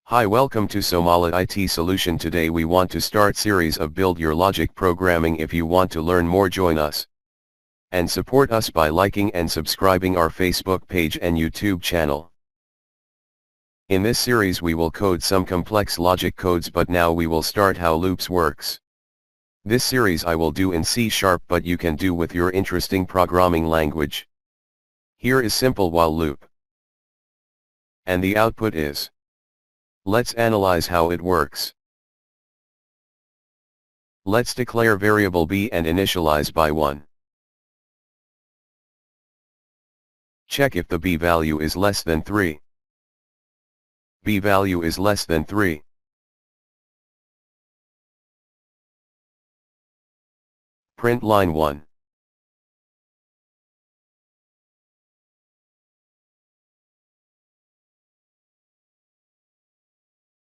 Hi, welcome to Somala IT Solution. Today we want to start series of Build Your Logic programming. If you want to learn more, join us and support us by liking and subscribing our Facebook page and YouTube channel. In this series we will code some complex logic codes, but now we will start how loops works. This series I will do in C#, but you can do with your interesting programming language. Here is simple while loop. And the output is. Let's analyze how it works. Let's declare variable b and initialize by 1. Check if the b value is less than 3. B value is less than 3. Print line 1.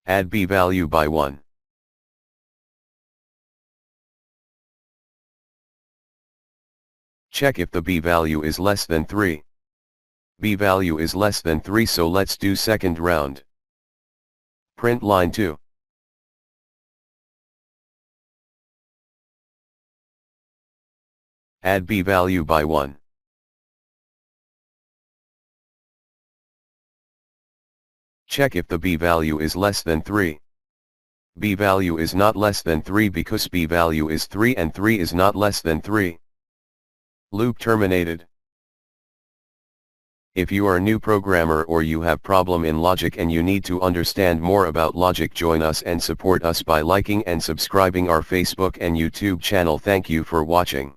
Add b value by 1. Check if the b value is less than 3. B value is less than 3, so let's do second round. Print line 2. Add b value by 1. Check if the b value is less than 3. B value is not less than 3 because b value is 3 and 3 is not less than 3. Loop terminated. If you are a new programmer or you have problem in logic and you need to understand more about logic, join us and support us by liking and subscribing our Facebook and YouTube channel. Thank you for watching.